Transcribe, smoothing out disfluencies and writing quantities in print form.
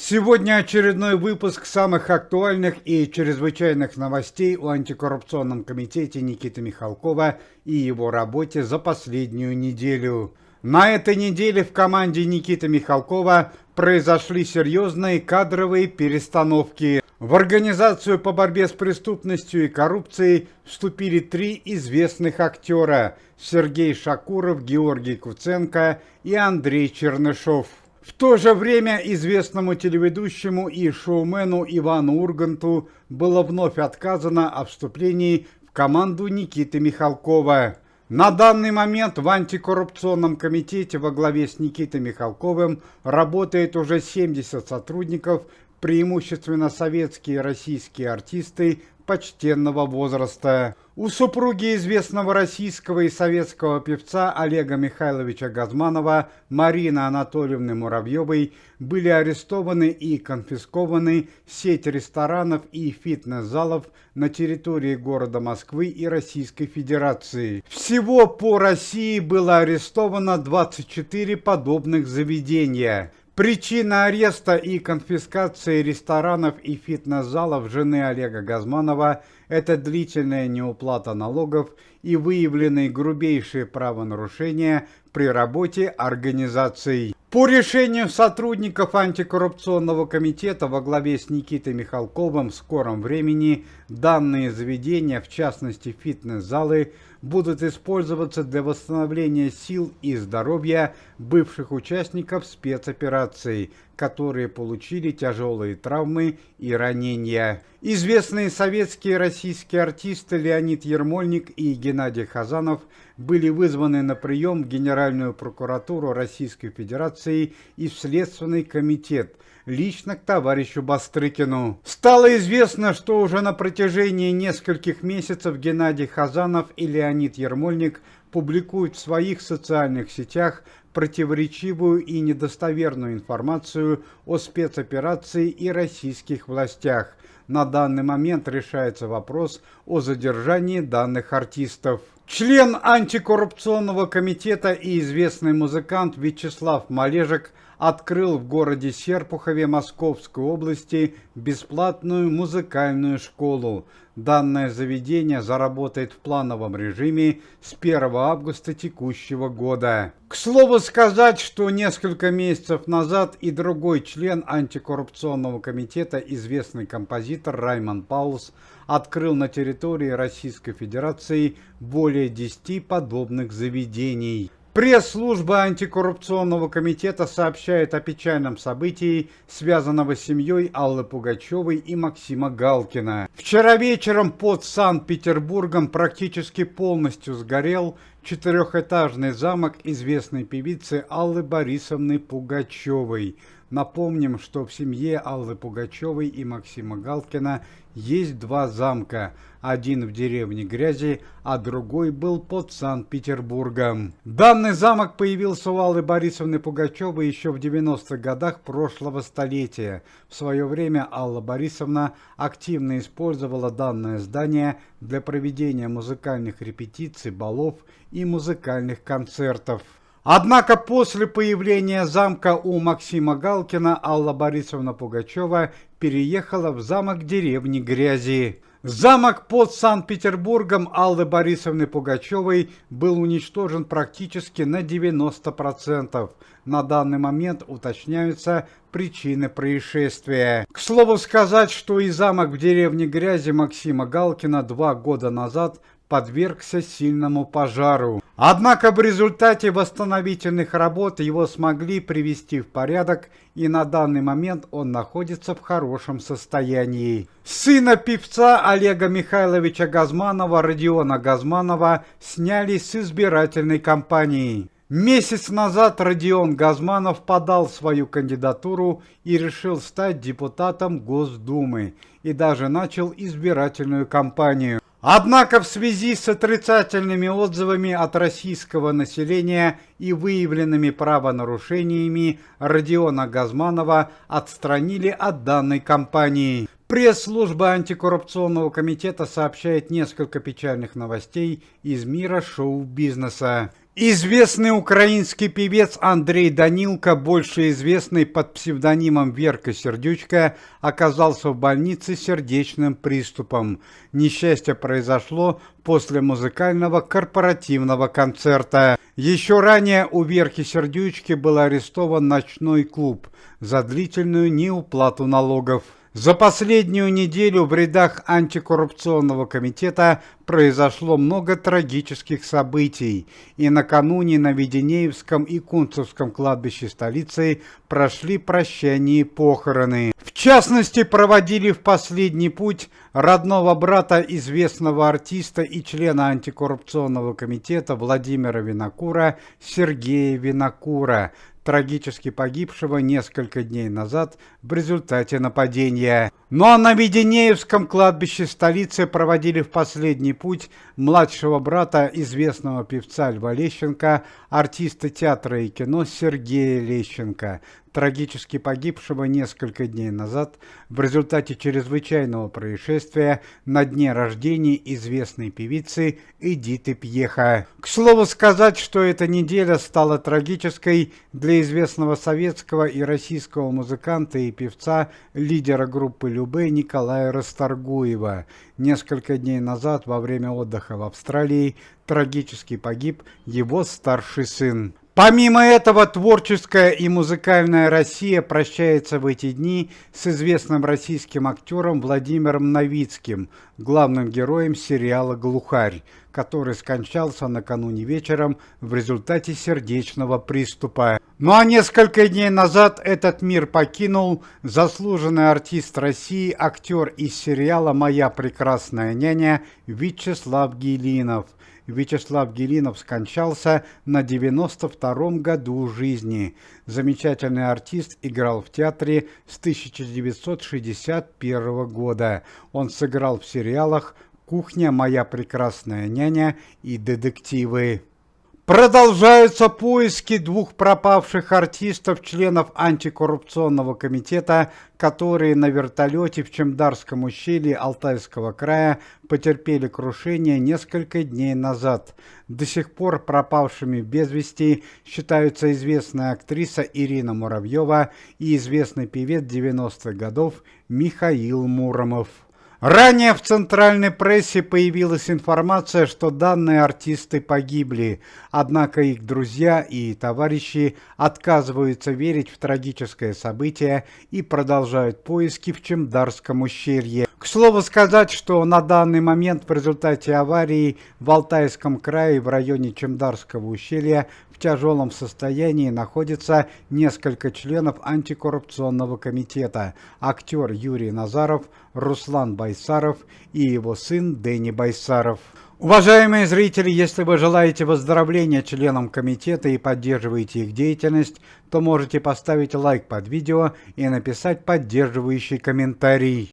Сегодня очередной выпуск самых актуальных и чрезвычайных новостей о антикоррупционном комитете Никиты Михалкова и его работе за последнюю неделю. На этой неделе в команде Никиты Михалкова произошли серьезные кадровые перестановки. В организацию по борьбе с преступностью и коррупцией вступили три известных актера – Сергей Шакуров, Георгий Куценко и Андрей Чернышов. В то же время известному телеведущему и шоумену Ивану Урганту было вновь отказано о вступлении в команду Никиты Михалкова. На данный момент в антикоррупционном комитете во главе с Никитой Михалковым работает уже 70 сотрудников, преимущественно советские и российские артисты почтенного возраста. У супруги известного российского и советского певца Олега Михайловича Газманова Марины Анатольевны Муравьевой были арестованы и конфискованы сеть ресторанов и фитнес-залов на территории города Москвы и Российской Федерации. Всего по России было арестовано 24 подобных заведения. Причина ареста и конфискации ресторанов и фитнес-залов жены Олега Газманова – это длительная неуплата налогов и выявленные грубейшие правонарушения при работе организаций. По решению сотрудников антикоррупционного комитета во главе с Никитой Михалковым в скором времени данные заведения, в частности фитнес-залы, будут использоваться для восстановления сил и здоровья бывших участников спецопераций, которые получили тяжелые травмы и ранения. Известные советские и российские артисты Леонид Ермольник и Геннадий Хазанов были вызваны на прием в Генеральную прокуратуру Российской Федерации и в Следственный комитет лично к товарищу Бастрыкину. Стало известно, что уже на протяжении нескольких месяцев Геннадий Хазанов и Леонид Ермольник публикуют в своих социальных сетях противоречивую и недостоверную информацию о спецоперации и российских властях. На данный момент решается вопрос о задержании данных артистов. Член антикоррупционного комитета и известный музыкант Вячеслав Малежик открыл в городе Серпухове Московской области бесплатную музыкальную школу. Данное заведение заработает в плановом режиме с 1 августа текущего года. К слову сказать, что несколько месяцев назад и другой член антикоррупционного комитета, известный композитор Раймон Паулс, открыл на территории Российской Федерации более 10 подобных заведений. Пресс-служба антикоррупционного комитета сообщает о печальном событии, связанного с семьей Аллы Пугачевой и Максима Галкина. Вчера вечером под Санкт-Петербургом практически полностью сгорел четырехэтажный замок известной певицы Аллы Борисовны Пугачевой. Напомним, что в семье Аллы Пугачевой и Максима Галкина есть два замка. Один в деревне Грязи, а другой был под Санкт-Петербургом. Данный замок появился у Аллы Борисовны Пугачевой еще в 90-х годах прошлого столетия. В свое время Алла Борисовна активно использовала данное здание для проведения музыкальных репетиций, балов и музыкальных концертов. Однако после появления замка у Максима Галкина Алла Борисовна Пугачева переехала в замок деревни Грязи. Замок под Санкт-Петербургом Аллы Борисовны Пугачевой был уничтожен практически на 90%. На данный момент уточняются причины происшествия. К слову сказать, что и замок в деревне Грязи Максима Галкина 2 года назад подвергся сильному пожару. Однако в результате восстановительных работ его смогли привести в порядок, и на данный момент он находится в хорошем состоянии. Сына певца Олега Михайловича Газманова, Родиона Газманова, сняли с избирательной кампании. Месяц назад Родион Газманов подал свою кандидатуру и решил стать депутатом Госдумы, и даже начал избирательную кампанию. Однако в связи с отрицательными отзывами от российского населения и выявленными правонарушениями Родиона Газманова отстранили от данной кампании. Пресс-служба антикоррупционного комитета сообщает несколько печальных новостей из мира шоу-бизнеса. Известный украинский певец Андрей Данилко, больше известный под псевдонимом Верка Сердючка, оказался в больнице с сердечным приступом. Несчастье произошло после музыкального корпоративного концерта. Еще ранее у Верки Сердючки был арестован ночной клуб за длительную неуплату налогов. За последнюю неделю в рядах антикоррупционного комитета произошло много трагических событий, и накануне на Веденеевском и Кунцевском кладбище столицы прошли прощание и похороны. В частности, проводили в последний путь родного брата известного артиста и члена антикоррупционного комитета Владимира Винокура Сергея Винокура, трагически погибшего несколько дней назад в результате нападения. Ну а на Веденеевском кладбище столицы проводили в последний путь младшего брата известного певца Льва Лещенко, артиста театра и кино Сергея Лещенко, трагически погибшего несколько дней назад в результате чрезвычайного происшествия на дне рождения известной певицы Эдиты Пьеха. К слову сказать, что эта неделя стала трагической для известного советского и российского музыканта и певца, лидера группы Любэ Николая Расторгуева. Несколько дней назад во время отдыха в Австралии трагически погиб его старший сын. Помимо этого, творческая и музыкальная Россия прощается в эти дни с известным российским актером Владимиром Новицким, главным героем сериала «Глухарь», который скончался накануне вечером в результате сердечного приступа. Ну а несколько дней назад этот мир покинул заслуженный артист России, актер из сериала «Моя прекрасная няня» Вячеслав Гелинов. Вячеслав Гелинов скончался на 92-м году жизни. Замечательный артист играл в театре с 1961 года. Он сыграл в сериалах «Кухня», «Моя прекрасная няня» и «Детективы». Продолжаются поиски двух пропавших артистов, членов антикоррупционного комитета, которые на вертолете в Чемдарском ущелье Алтайского края потерпели крушение несколько дней назад. До сих пор пропавшими без вести считаются известная актриса Ирина Муравьева и известный певец 90-х годов Михаил Муромов. Ранее в центральной прессе появилась информация, что данные артисты погибли, однако их друзья и товарищи отказываются верить в трагическое событие и продолжают поиски в Чемдарском ущелье. К слову сказать, что на данный момент в результате аварии в Алтайском крае в районе Чемдарского ущелья в тяжелом состоянии находится несколько членов антикоррупционного комитета: актер Юрий Назаров, Руслан Байсаров и его сын Дени Байсаров. Уважаемые зрители, если вы желаете выздоровления членам комитета и поддерживаете их деятельность, то можете поставить лайк под видео и написать поддерживающий комментарий.